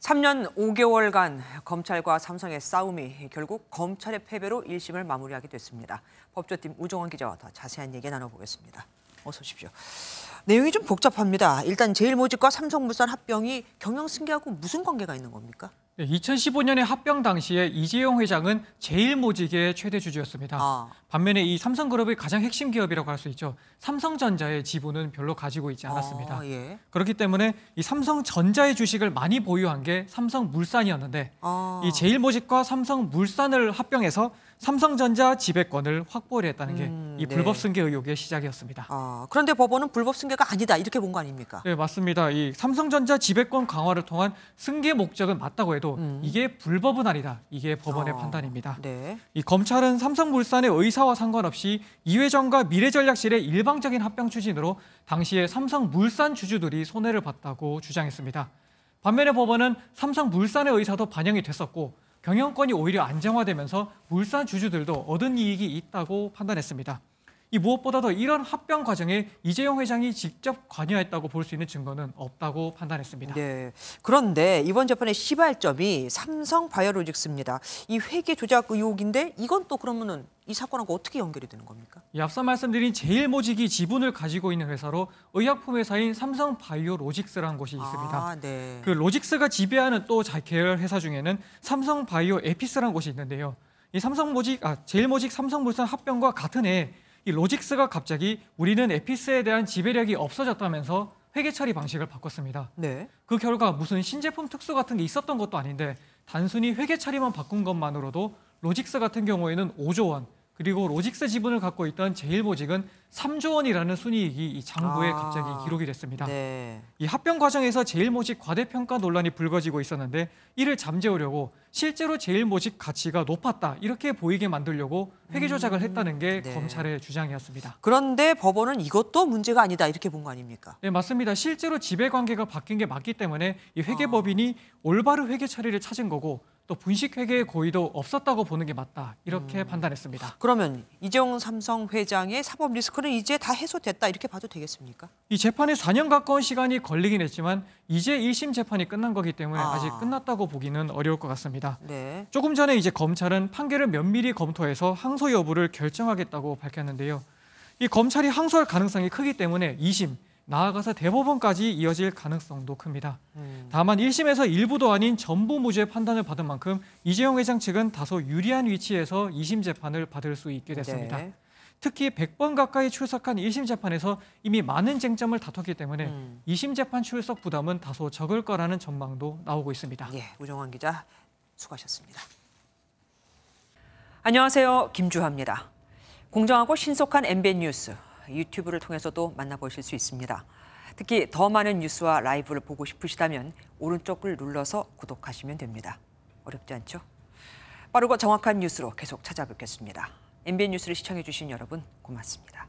3년 5개월간 검찰과 삼성의 싸움이 결국 검찰의 패배로 1심을 마무리하게 됐습니다. 법조팀 우종원 기자와 더 자세한 얘기 나눠보겠습니다. 어서 오십시오. 내용이 좀 복잡합니다. 일단 제일모직과 삼성물산 합병이 경영승계하고 무슨 관계가 있는 겁니까? 2015년에 합병 당시에 이재용 회장은 제일모직의 최대 주주였습니다. 반면에 이 삼성그룹의 가장 핵심 기업이라고 할 수 있죠. 삼성전자의 지분은 별로 가지고 있지 않았습니다. 예. 그렇기 때문에 이 삼성전자의 주식을 많이 보유한 게 삼성물산이었는데 이 제일모직과 삼성물산을 합병해서 삼성전자 지배권을 확보를 했다는 게 이 불법 승계 의혹의 시작이었습니다. 그런데 법원은 불법 승계가 아니다 이렇게 본 거 아닙니까? 네, 맞습니다. 이 삼성전자 지배권 강화를 통한 승계 목적은 맞다고 해도 이게 불법은 아니다. 이게 법원의 판단입니다. 네. 이 검찰은 삼성물산의 의사와 상관없이 이 회장과 미래전략실의 일방적인 합병 추진으로 당시에 삼성물산 주주들이 손해를 봤다고 주장했습니다. 반면에 법원은 삼성물산의 의사도 반영이 됐었고 경영권이 오히려 안정화되면서 물산 주주들도 얻은 이익이 있다고 판단했습니다. 이 무엇보다도 이런 합병 과정에 이재용 회장이 직접 관여했다고 볼 수 있는 증거는 없다고 판단했습니다. 네. 그런데 이번 재판의 시발점이 삼성바이오로직스입니다. 이 회계 조작 의혹인데 이건 또 그러면은 이 사건하고 어떻게 연결이 되는 겁니까? 앞서 말씀드린 제일모직이 지분을 가지고 있는 회사로 의약품 회사인 삼성바이오로직스라는 곳이 있습니다. 네. 그 로직스가 지배하는 또 계열 회사 중에는 삼성바이오에피스라는 곳이 있는데요. 이 제일모직 삼성물산 합병과 같은 해 이 로직스가 갑자기 우리는 에피스에 대한 지배력이 없어졌다면서 회계 처리 방식을 바꿨습니다. 네. 그 결과 무슨 신제품 특수 같은 게 있었던 것도 아닌데 단순히 회계 처리만 바꾼 것만으로도 로직스 같은 경우에는 5조 원, 그리고 로직스 지분을 갖고 있던 제일모직은 3조 원이라는 순이익이 이 장부에 갑자기 기록이 됐습니다. 네. 이 합병 과정에서 제일모직 과대평가 논란이 불거지고 있었는데 이를 잠재우려고 실제로 제일모직 가치가 높았다 이렇게 보이게 만들려고 회계 조작을 했다는 게 검찰의 주장이었습니다. 그런데 법원은 이것도 문제가 아니다 이렇게 본 거 아닙니까? 네, 맞습니다. 실제로 지배관계가 바뀐 게 맞기 때문에 이 회계법인이 올바른 회계 처리를 찾은 거고 또 분식회계의 고의도 없었다고 보는 게 맞다 이렇게 판단했습니다. 그러면 이재용 삼성 회장의 사법 리스크는 이제 다 해소됐다 이렇게 봐도 되겠습니까? 이 재판에 4년 가까운 시간이 걸리긴 했지만 이제 1심 재판이 끝난 거기 때문에 아직 끝났다고 보기는 어려울 것 같습니다. 네. 조금 전에 이제 검찰은 판결을 면밀히 검토해서 항소 여부를 결정하겠다고 밝혔는데요. 이 검찰이 항소할 가능성이 크기 때문에 2심, 나아가서 대법원까지 이어질 가능성도 큽니다. 다만 1심에서 일부도 아닌 전부 무죄 판단을 받은 만큼 이재용 회장 측은 다소 유리한 위치에서 2심 재판을 받을 수 있게 됐습니다. 네. 특히 100번 가까이 출석한 1심 재판에서 이미 많은 쟁점을 다퉜기 때문에 2심 재판 출석 부담은 다소 적을 거라는 전망도 나오고 있습니다. 예, 우종원 기자 수고하셨습니다. 안녕하세요, 김주하입니다. 공정하고 신속한 MBN 뉴스. 유튜브를 통해서도 만나보실 수 있습니다. 특히 더 많은 뉴스와 라이브를 보고 싶으시다면 오른쪽을 눌러서 구독하시면 됩니다. 어렵지 않죠? 빠르고 정확한 뉴스로 계속 찾아뵙겠습니다. MBN 뉴스를 시청해 주신 여러분 고맙습니다.